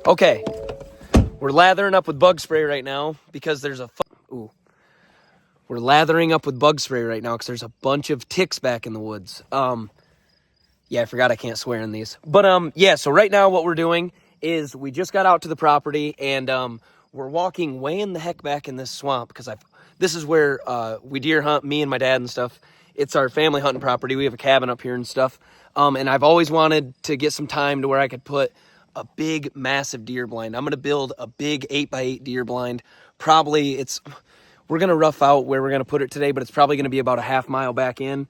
Okay, we're lathering up with bug spray right now because there's a we're lathering up with bug spray right now because there's a bunch of ticks back in the woods. Yeah, I forgot I can't swear in these. But yeah, so right now what we're doing is we just got out to the property and we're walking way in the heck back in this swamp because this is where we deer hunt, me and my dad and stuff. It's our family hunting property. We have a cabin up here and stuff. And I've always wanted to get some time to where I could put a big, massive deer blind. I'm going to build a big 8x8 deer blind. Probably we're going to rough out where we're going to put it today, but it's probably going to be about a half-mile back in.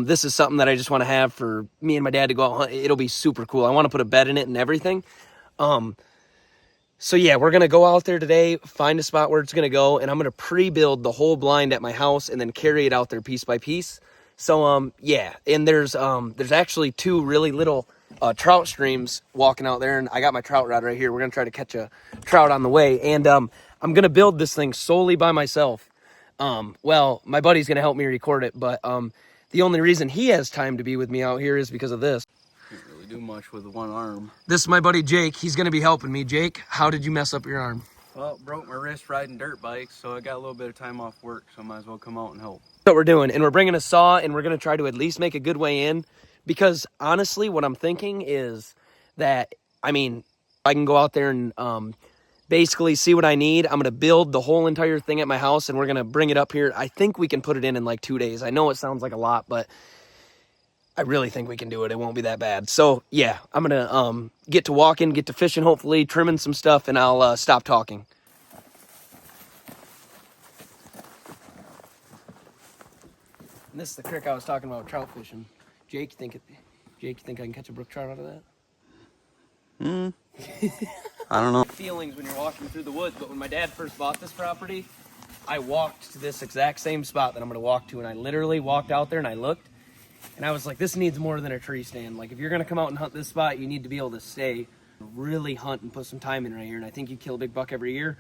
This is something that I just want to have for me and my dad to go out hunt. It'll be super cool. I want to put a bed in it and everything. So yeah, we're going to go out there today, find a spot where it's going to go, and I'm going to pre-build the whole blind at my house and then carry it out there piece by piece. So, yeah, and there's actually two really little trout streams walking out there, and I got my trout rod right here. We're going to try to catch a trout on the way, and I'm going to build this thing solely by myself. Well, my buddy's going to help me record it, but the only reason he has time to be with me out here is because of this. Can't really do much with one arm. This is my buddy Jake. He's going to be helping me. Jake, how did you mess up your arm? Well, broke my wrist riding dirt bikes, so I got a little bit of time off work, so I might as well come out and help. That's what we're doing, and we're bringing a saw, and we're going to try to at least make a good way in, because honestly, what I'm thinking is that, I mean, I can go out there and basically see what I need. I'm going to build the whole entire thing at my house, and we're going to bring it up here. I think we can put it in like 2 days. I know it sounds like a lot, but I really think we can do it. It won't be that bad. So, yeah, I'm going to get to walking, get to fishing, hopefully, trimming some stuff, and I'll stop talking. And this is the creek I was talking about trout fishing. Jake, you think I can catch a brook trout out of that? I don't know. Feelings when you're walking through the woods, but when my dad first bought this property, I walked to this exact same spot that I'm going to walk to, and I literally walked out there and I looked, and I was like, this needs more than a tree stand. Like, if you're going to come out and hunt this spot, you need to be able to stay, really hunt and put some time in right here, and I think you kill a big buck every year.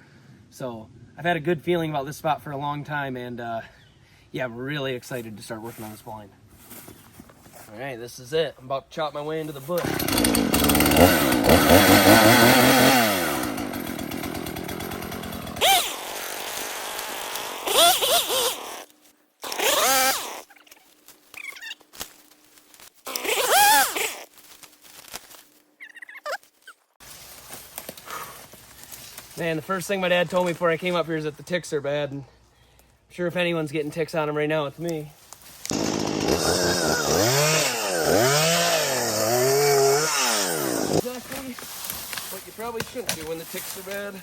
So I've had a good feeling about this spot for a long time, and yeah, I'm really excited to start working on this blind. All right, this is it. I'm about to chop my way into the bush. Man, the first thing my dad told me before I came up here is that the ticks are bad, and I'm sure if anyone's getting ticks on them right now, it's me. Exactly what you probably shouldn't do when the ticks are bad.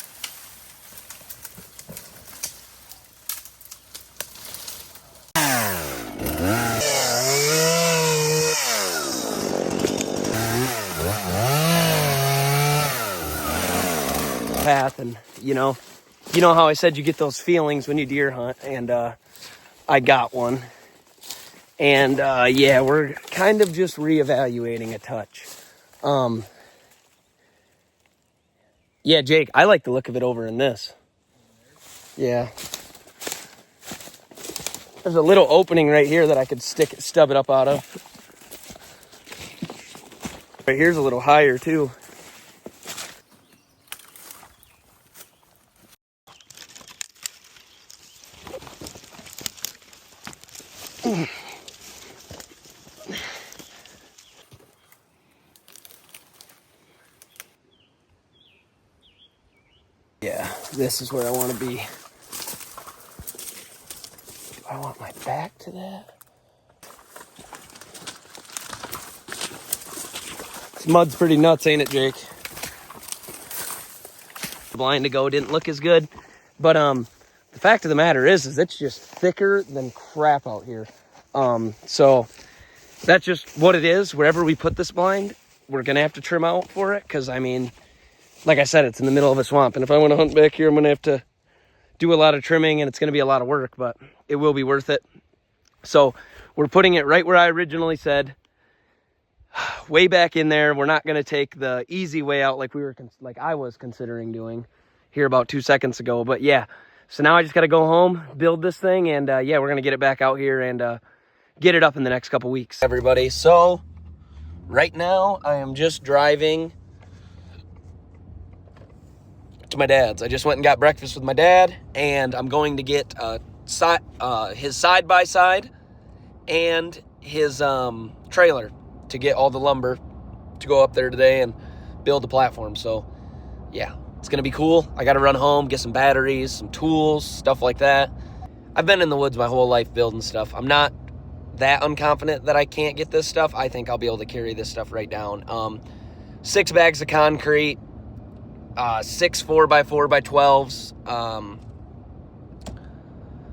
Path, and you know how I said you get those feelings when you deer hunt, and I got one, and yeah, we're kind of just reevaluating a touch. Yeah, Jake, I like the look of it over in this. Yeah, there's a little opening right here that I could stub it up out of. Right here's a little higher too. Yeah, this is where I want to be. Do I want my back to that? This mud's pretty nuts, ain't it, Jake? Blind to go didn't look as good, but the fact of the matter is it's just thicker than crap out here. So that's just what it is. Wherever we put this blind, we're gonna have to trim out for it, because I mean, like I said, it's in the middle of a swamp, and if I want to hunt back here, I'm gonna have to do a lot of trimming, and it's gonna be a lot of work, but it will be worth it. So we're putting it right where I originally said, way back in there. We're not gonna take the easy way out like I was considering doing here about 2 seconds ago. But yeah, so now I just got to go home, build this thing, and yeah, we're gonna get it back out here and get it up in the next couple weeks. Everybody, so right now I am just driving to my dad's. I just went and got breakfast with my dad, and I'm going to get his side-by-side and his trailer to get all the lumber to go up there today and build the platform. So, yeah, it's going to be cool. I got to run home, get some batteries, some tools, stuff like that. I've been in the woods my whole life building stuff. I'm not that unconfident that I can't get this stuff. I think I'll be able to carry this stuff right down. 6 bags of concrete, 6 4x4x12s,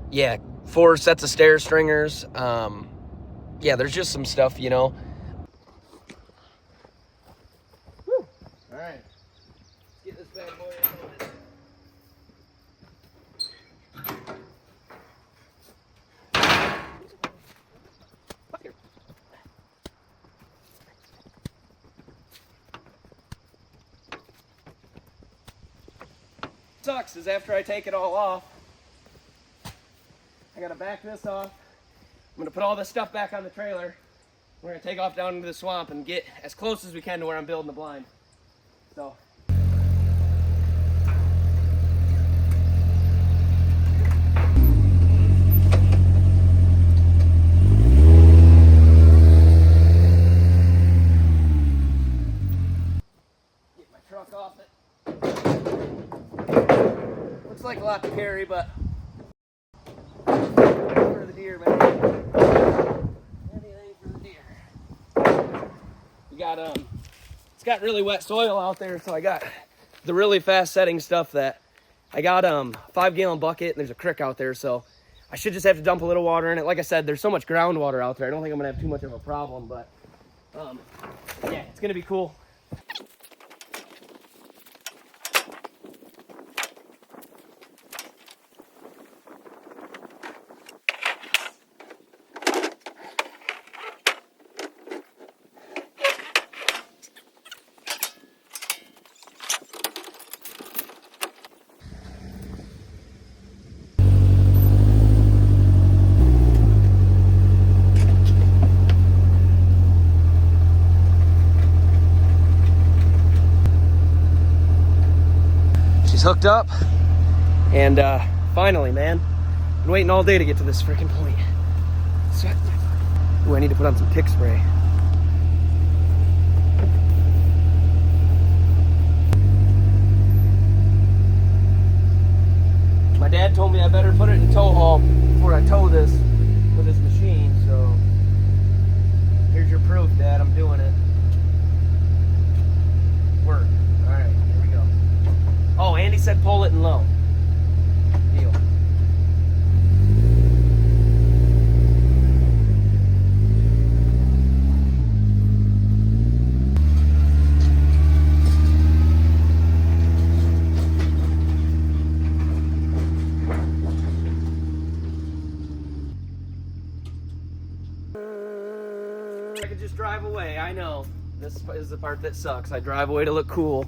yeah, 4 sets of stair stringers. Yeah, there's just some stuff, you know. Woo. All right, let's get this bad boy unloaded. Sucks is after I take it all off, I gotta back this off. I'm gonna put all this stuff back on the trailer. We're gonna take off down into the swamp and get as close as we can to where I'm building the blind. So. Get my truck off it. Looks like a lot to carry, but for the deer, man. Anything for the deer. We got it's got really wet soil out there, so I got the really fast setting stuff that I got 5-gallon bucket, and there's a creek out there, so I should just have to dump a little water in it. Like I said, there's so much groundwater out there. I don't think I'm gonna have too much of a problem, but yeah, it's gonna be cool. Hooked up, and finally, man, been waiting all day to get to this freaking point. So, ooh, I need to put on some tick spray. My dad told me I better put it in tow haul before I tow this with his machine, so here's your proof, Dad, I'm doing it. Work. All right, here we go. Oh, Andy said pull it in low. Deal. I could just drive away, I know. This is the part that sucks. I drive away to look cool.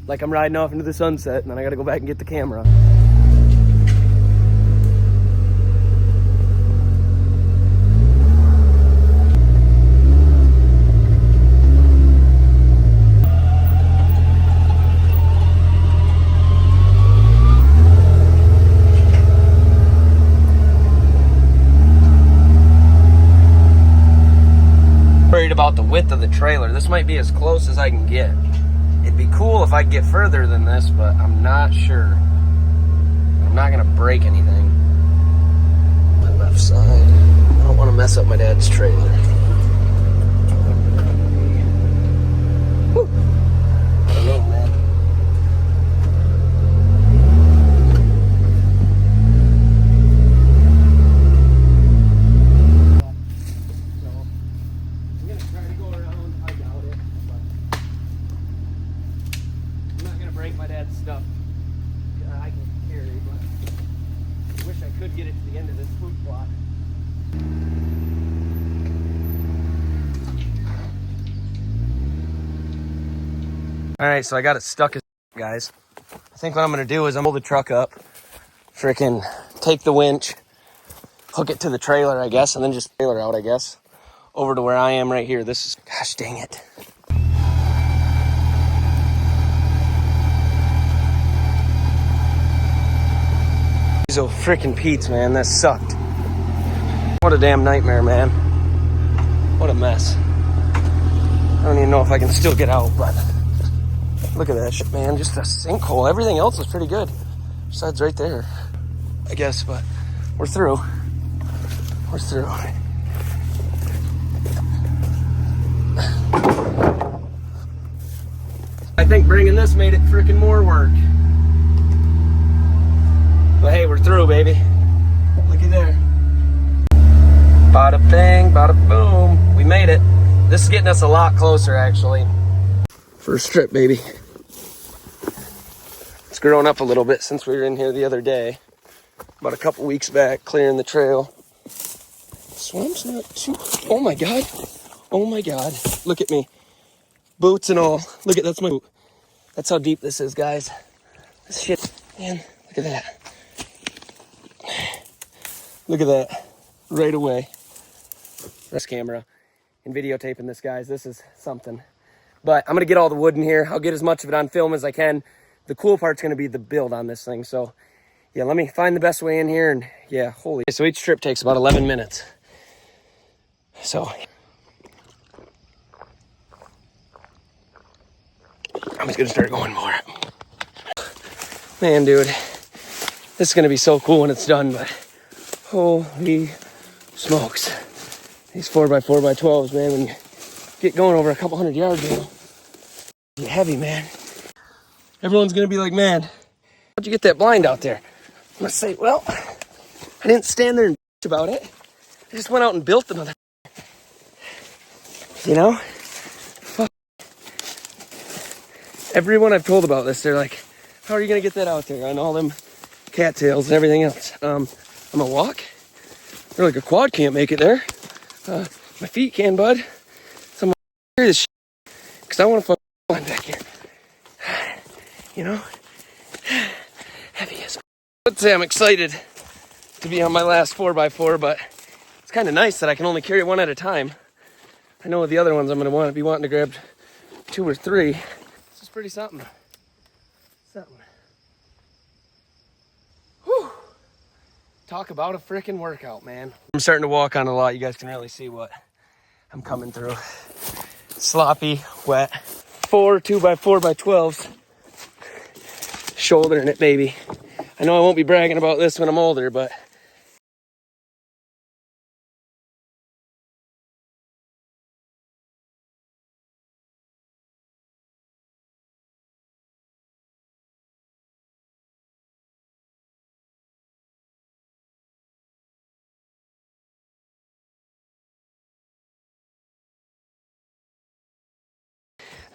Like I'm riding off into the sunset, and then I gotta go back and get the camera. Worried about the width of the trailer. This might be as close as I can get. It'd be cool if I could get further than this, but I'm not sure. I'm not gonna break anything. My left side. I don't want to mess up my dad's trailer. Whew. I don't know, man. So, I'm gonna try to go around. I doubt it, but I'm not gonna break my dad's stuff. I can carry, but I wish I could get it to the end of this food plot. All right, so I got it stuck, guys. I think what I'm gonna do is I'm gonna pull the truck up, freaking take the winch, hook it to the trailer, I guess, and then just trailer out, I guess, over to where I am right here. This is, gosh dang it. These old freaking Pete's, man, that sucked. What a damn nightmare, man. What a mess. I don't even know if I can still get out, but look at that shit, man. Just a sinkhole. Everything else was pretty good. Besides right there, I guess, but we're through. We're through. I think bringing this made it freaking more work. But hey, we're through, baby. Looky there. Bada bang, bada boom. We made it. This is getting us a lot closer, actually. First trip, baby. It's grown up a little bit since we were in here the other day. About a couple weeks back, clearing the trail. Swamp's not too... Oh my God. Oh my God. Look at me. Boots and all. Look at, that's my boot. That's how deep this is, guys. This shit, man. Look at that. Look at that. Right away. This camera and videotaping this, guys. This is something. But I'm going to get all the wood in here. I'll get as much of it on film as I can. The cool part's going to be the build on this thing. So, yeah, let me find the best way in here. And, yeah, holy. So each trip takes about 11 minutes. So, I'm just going to start going more. Man, dude, this is going to be so cool when it's done. But, holy smokes. These 4x4x12s, man, when you get going over a couple hundred yards, you're heavy, man. Everyone's gonna be like, man, how'd you get that blind out there? I'm gonna say, well, I didn't stand there and bitch about it. I just went out and built the mother. You know? Fuck. Everyone I've told about this, they're like, how are you gonna get that out there on all them cattails and everything else? I'm gonna walk. They're like, a quad can't make it there. My feet can, bud. So I'm gonna carry this shit because I want to fuck blind back here. You know? Heavy as. Let's say I'm excited to be on my last 4x4, but it's kind of nice that I can only carry one at a time. I know with the other ones I'm going to be wanting to grab 2 or 3. This is pretty something. Something. Whew. Talk about a freaking workout, man. I'm starting to walk on a lot. You guys can really see what I'm coming through. Sloppy, wet. 4 2x4x12s. Shouldering it, baby. I know I won't be bragging about this when I'm older, but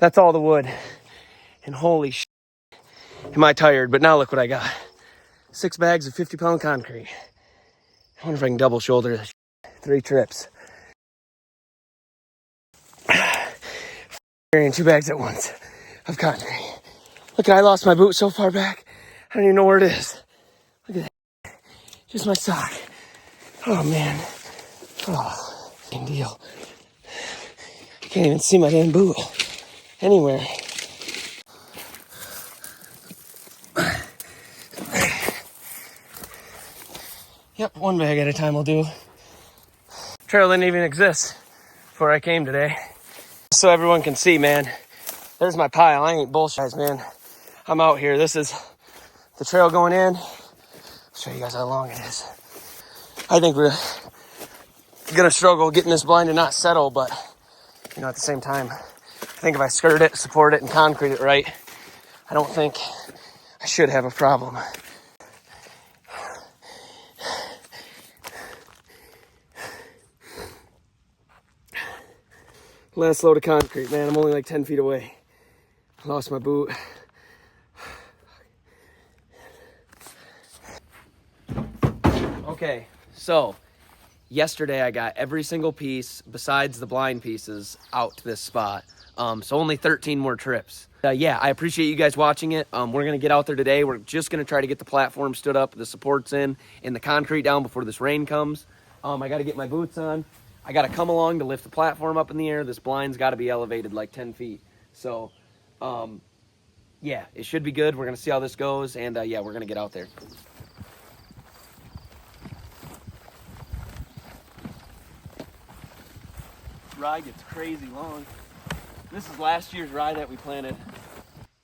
that's all the wood. And holy shit, am I tired, but now look what I got. 6 bags of 50-pound concrete. I wonder if I can double shoulder this. 3 trips. Carrying 2 bags at once of concrete. Look, I lost my boot so far back, I don't even know where it is. Look at that. Just my sock. Oh, man. Oh, fucking deal. I can't even see my damn boot anywhere. Yep, 1 bag at a time will do. Trail didn't even exist before I came today. So everyone can see, man. There's my pile. I ain't bullshit, man. I'm out here. This is the trail going in. I'll show you guys how long it is. I think we're gonna struggle getting this blind to not settle, but you know, at the same time, I think if I skirt it, support it, and concrete it right, I don't think I should have a problem. Last load of concrete, man. I'm only like 10 feet away. Lost my boot. Okay, so yesterday I got every single piece besides the blind pieces out to this spot. So only 13 more trips. Yeah, I appreciate you guys watching it. We're going to get out there today. We're just going to try to get the platform stood up, the supports in, and the concrete down before this rain comes. I got to get my boots on. I got to come along to lift the platform up in the air. This blind's got to be elevated like 10 feet. So, yeah, it should be good. We're going to see how this goes, and yeah, we're going to get out there. rye gets crazy long. This is last year's rye that we planted.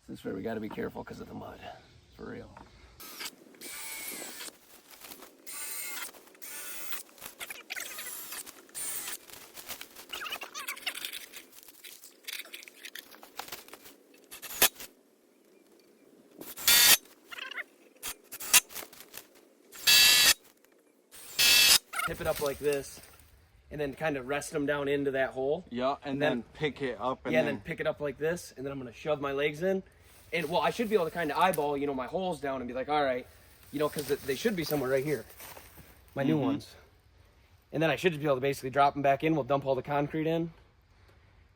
This is where we got to be careful because of the mud, for real. Tip it up like this, and then kind of rest them down into that hole. Yeah, and then pick it up. And then pick it up like this, and then I'm gonna shove my legs in, and well, I should be able to kind of eyeball, you know, my holes down and be like, all right, you know, because they should be somewhere right here, my new ones, and then I should just be able to basically drop them back in. We'll dump all the concrete in,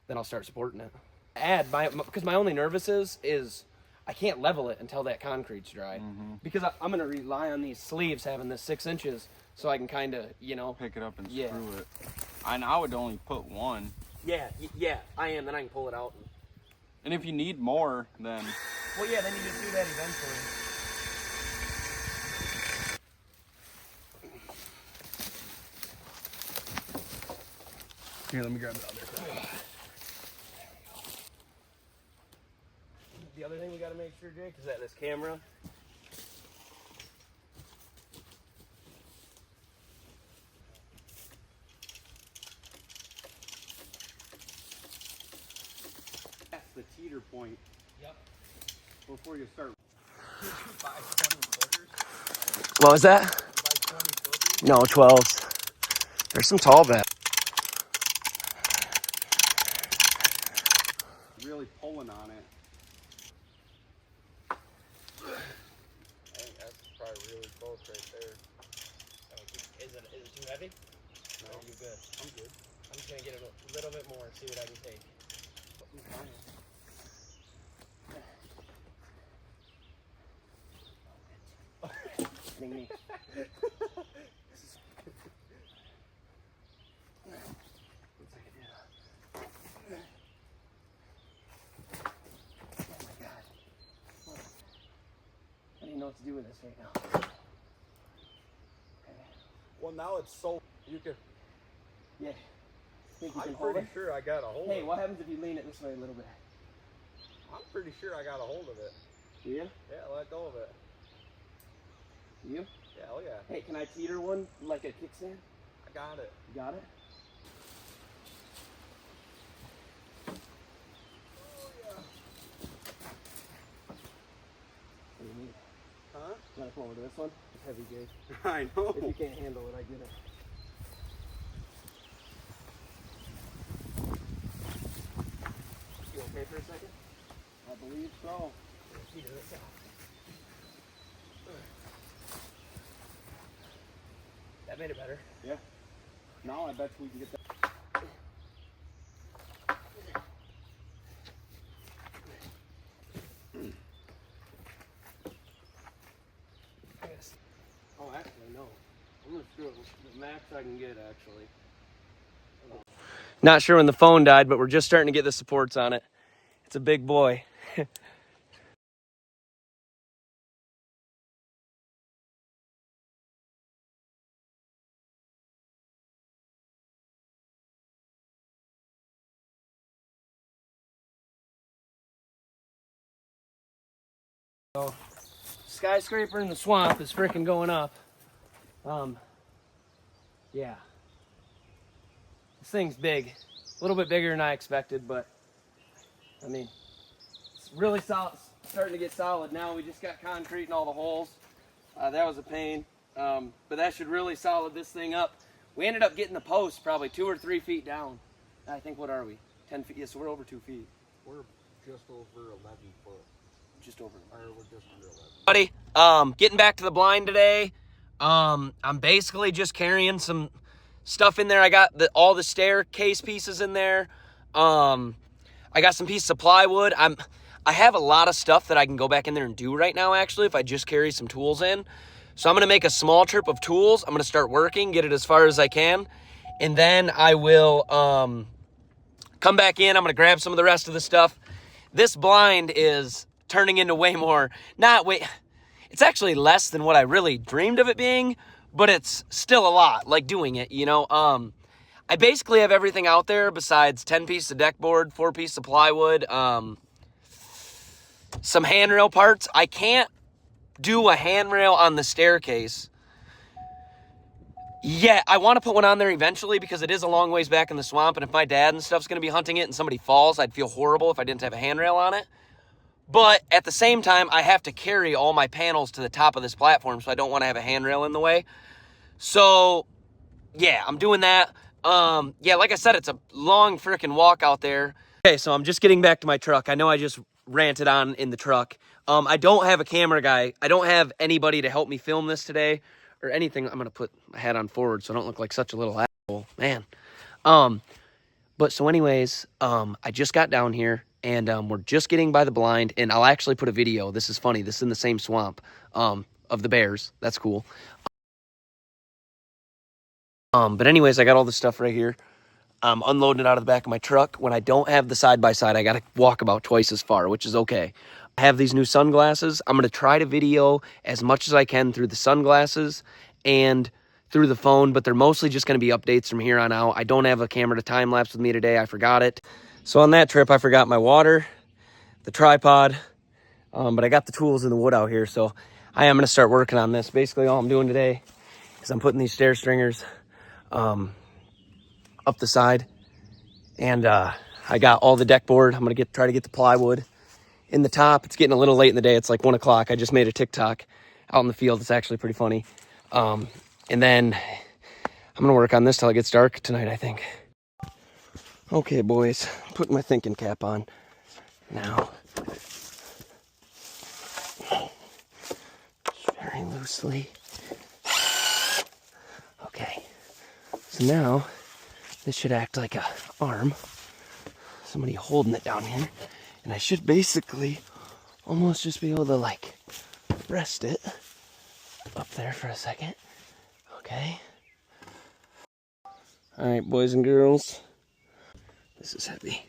then I'll start supporting it. Because my only nervous is I can't level it until that concrete's dry, because I'm gonna rely on these sleeves having this 6 inches. So I can kind of, you know, pick it up and screw it. And I would only put one. Yeah, I am. Then I can pull it out. And if you need more, then... Well, yeah, then you just do that eventually. Here, let me grab the other. The other thing we got to make sure, Jake, is that this camera... the teeter point. Yep. Before you start. What was that? No, 12s. There's some tall bats. Really pulling on it. I think that's probably really close right there. Is it too heavy? No. Or are you good? I'm good. I'm just gonna get it a little bit more, see what I can take. Ding me. I don't even know what to do with this right now. Okay. Well, now it's so you can. Yeah. Think you I'm can hold pretty it? sure I got a hold. Hey, of what happens if you lean it this way a little bit? I'm pretty sure I got a hold of it. Do you? Yeah, let go of it. You? Yeah, oh yeah. Hey, can I teeter one like a kickstand? I got it. You got it? Oh yeah. What do you need? Huh? You wanna come over to this one? It's heavy, Jake. I know. If you can't handle it, I get it. You okay for a second? I believe so. Teeter this out. That made it better. Yeah. Now I bet we can get that. Oh, actually, no. I'm gonna screw it the max I can get, actually. Not sure when the phone died, but we're just starting to get the supports on it. It's a big boy. So, Skyscraper in the swamp is freaking going up. Yeah. This thing's big. A little bit bigger than I expected, but I mean, it's really solid, starting to get solid now. We just got concrete in all the holes. That was a pain, but that should really solid this thing up. We ended up getting the post probably 2 or 3 feet down. I think, what are we? 10 feet? Yeah, so we're over 2 feet. We're just over 11 foot. Just over. Or we're just under 11. Buddy, getting back to the blind today. I'm basically just carrying some stuff in there. I got all the staircase pieces in there. I got some pieces of plywood. I have a lot of stuff that I can go back in there and do right now, actually, if I just carry some tools in. So I'm going to make a small trip of tools. I'm going to start working, get it as far as I can. And then I will come back in. I'm going to grab some of the rest of the stuff. This blind is turning into way more. It's actually less than what I really dreamed of it being, but it's still a lot, like doing it, you know. I basically have everything out there besides 10 pieces of deck board, 4 pieces of plywood, some handrail parts. I can't do a handrail on the staircase. Yeah, I want to put one on there eventually because it is a long ways back in the swamp, and if my dad and stuff's going to be hunting it and somebody falls, I'd feel horrible if I didn't have a handrail on it. But at the same time, I have to carry all my panels to the top of this platform, so I don't want to have a handrail in the way. So, yeah, I'm doing that. Yeah, like I said, it's a long freaking walk out there. Okay, so I'm just getting back to my truck. I know I just ranted on in the truck. I don't have a camera guy. I don't have anybody to help me film this today or anything. I'm going to put my hat on forward so I don't look like such a little asshole. Man. But so anyways, I just got down here and we're just getting by the blind, and I'll actually put a video. This is funny. This is in the same swamp of the bears. That's cool. But anyways, I got all this stuff right here. I'm unloading it out of the back of my truck. When I don't have the side-by-side, I got to walk about twice as far, which is okay. I have these new sunglasses. I'm going to try to video as much as I can through the sunglasses and through the phone, but they're mostly just going to be updates from here on out. I don't have a camera to time-lapse with me today. I forgot it. So on that trip, I forgot my water, the tripod, but I got the tools in the wood out here, so I am going to start working on this. Basically, all I'm doing today is I'm putting these stair stringers up the side, and I got all the deck board. I'm gonna try to get the plywood in the top. It's getting a little late in the day. It's like 1 o'clock. I just made a TikTok out in the field. It's actually pretty funny. And then I'm gonna work on this till it gets dark tonight, I think. Okay, boys, putting my thinking cap on now. Just very loosely. Okay, so now this should act like a arm. Somebody holding it down here. And I should basically almost just be able to like rest it up there for a second. Okay. All right, boys and girls. This is heavy.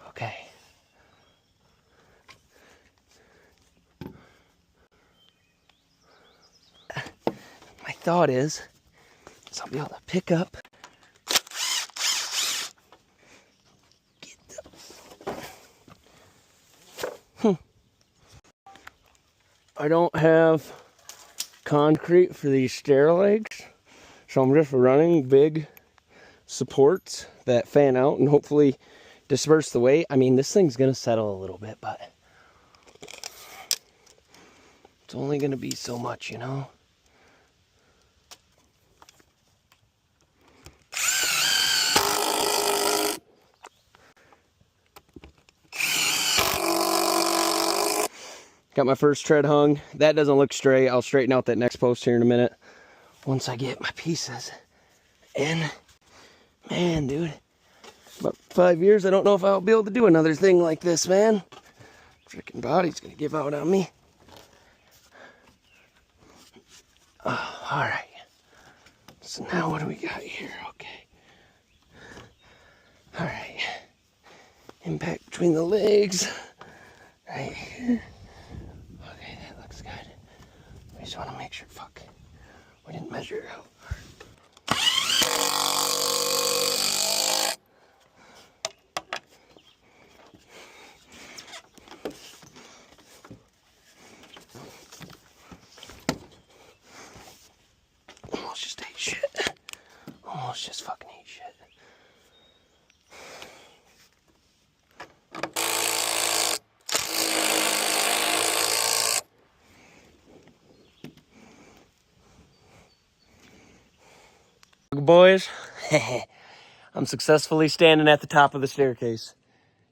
Okay. My thought is I'll be able to pick up. I don't have concrete for these stair legs, so I'm just running big supports that fan out and hopefully disperse the weight. I mean, this thing's gonna settle a little bit, but it's only gonna be so much, you know? Got my first tread hung. That doesn't look straight. I'll straighten out that next post here in a minute once I get my pieces in. Man, dude, about 5 years, I don't know if I'll be able to do another thing like this, man. Freaking body's gonna give out on me. Oh, all right. So now what do we got here? Okay. All right. Impact between the legs. Right here. Okay, that looks good. We just want to make sure, fuck, we didn't measure it out. Almost just ate shit. Almost just fucking ate shit. Boys, I'm successfully standing at the top of the staircase.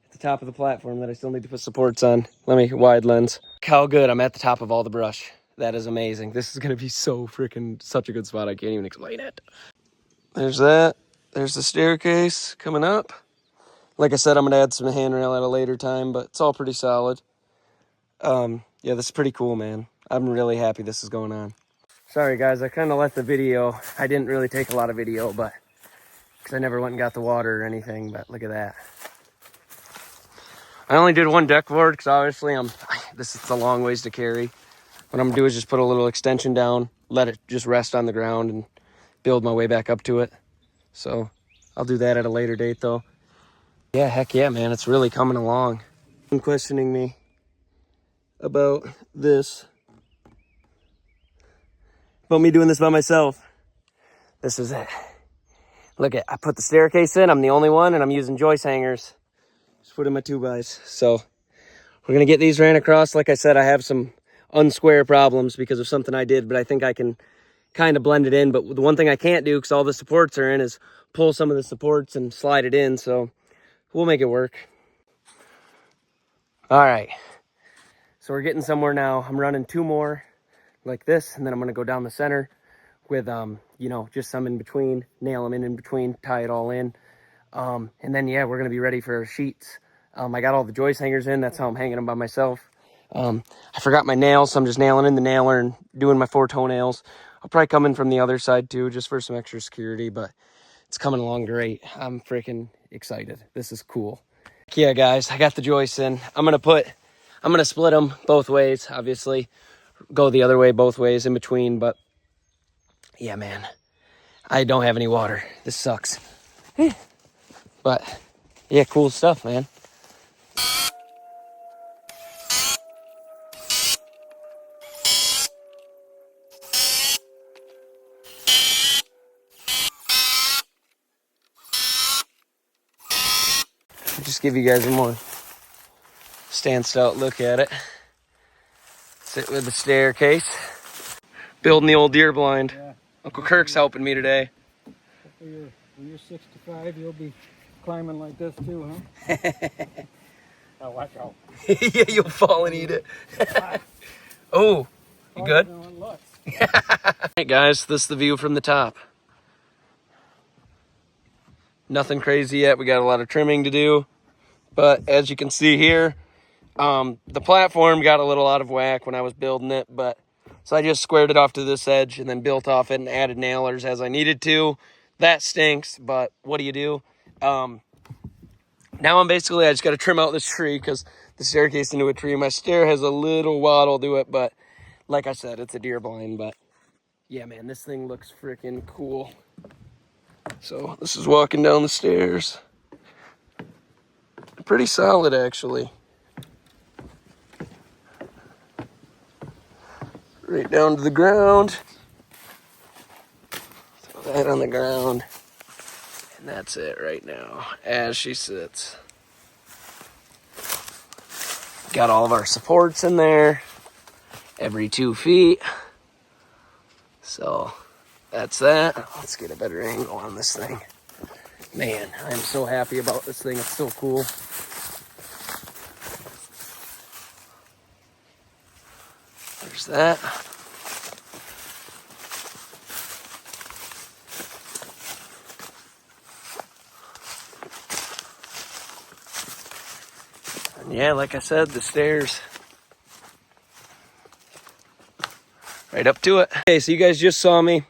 At the top of the platform that I still need to put supports on. Let me wide lens. Look how good I'm at the top of all the brush. That is amazing. This is gonna be so freaking such a good spot. I can't even explain it. There's that. There's the staircase coming up. Like I said, I'm gonna add some handrail at a later time, but it's all pretty solid. Yeah, this is pretty cool, man. I'm really happy this is going on. Sorry guys, I kind of let the video. I didn't really take a lot of video, but because I never went and got the water or anything, but look at that. I only did one deck board because obviously this is a long ways to carry. What I'm gonna do is just put a little extension down, let it just rest on the ground, and build my way back up to it. So I'll do that at a later date though. Yeah, heck yeah, man, it's really coming along. I'm questioning me about this. About me doing this by myself. This is it. Look I put the staircase in, I'm the only one, and I'm using joist hangers. Just put in my 2x. So we're gonna get these ran across. Like I said, I have some unsquare problems because of something I did, but I think I can kind of blend it in. But the one thing I can't do, because all the supports are in, is pull some of the supports and slide it in. So we'll make it work. All right. So we're getting somewhere now. I'm running 2 more like this, and then I'm gonna go down the center with, you know, just some in between, nail them in between, tie it all in. And then, yeah, we're gonna be ready for our sheets. I got all the joist hangers in. That's how I'm hanging them by myself. I forgot my nails, so I'm just nailing in the nailer and doing my 4 toenails. I'll probably come in from the other side too, just for some extra security, but it's coming along great. I'm freaking excited. This is cool. Yeah, guys, I got the joists in. I'm gonna split them both ways, obviously. Go the other way both ways in between, but yeah, man, I don't have any water. This sucks. But yeah, cool stuff, man. Just give you guys a more stanced out look at it. Sit with the staircase. Building the old deer blind. Yeah. Uncle Kirk's helping me today. When you're 65, you'll be climbing like this too, huh? Oh, watch out. Yeah, you'll fall and eat it. Oh, you good? Look. Alright guys, this is the view from the top. Nothing crazy yet. We got a lot of trimming to do. But as you can see here, the platform got a little out of whack when I was building it, but so I just squared it off to this edge and then built off it and added nailers as I needed to. That stinks, but what do you do? Now I just got to trim out this tree because the staircase into a tree. My stair has a little waddle to it, but like I said, it's a deer blind. But yeah, man, this thing looks freaking cool. So this is walking down the stairs. Pretty solid, actually. Right down to the ground. Throw that on the ground. And that's it right now, as she sits. Got all of our supports in there, every 2 feet. So that's that. Let's get a better angle on this thing. Man, I'm so happy about this thing. It's so cool. There's that. And yeah, like I said, the stairs right up to it. Okay, so you guys just saw me.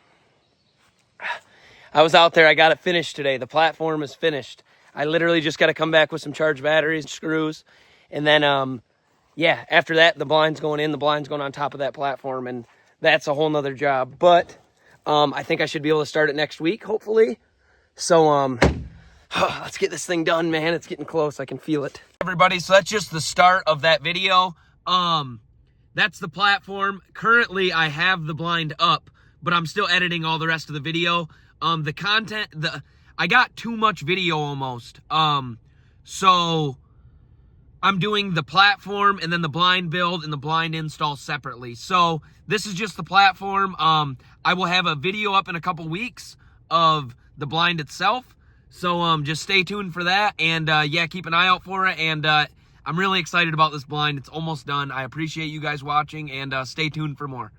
I was out there. I got it finished today. The platform is finished. I literally just got to come back with some charged batteries and screws. And then, yeah, after that, the blind's going in. The blind's going on top of that platform. And that's a whole nother job. But I think I should be able to start it next week, hopefully. So let's get this thing done, man. It's getting close. I can feel it. Everybody, so that's just the start of that video. That's the platform. Currently, I have the blind up, but I'm still editing all the rest of the video. The content, I got too much video almost. So I'm doing the platform and then the blind build and the blind install separately. So this is just the platform. I will have a video up in a couple weeks of the blind itself. So just stay tuned for that. And yeah, keep an eye out for it. And I'm really excited about this blind. It's almost done. I appreciate you guys watching, and stay tuned for more.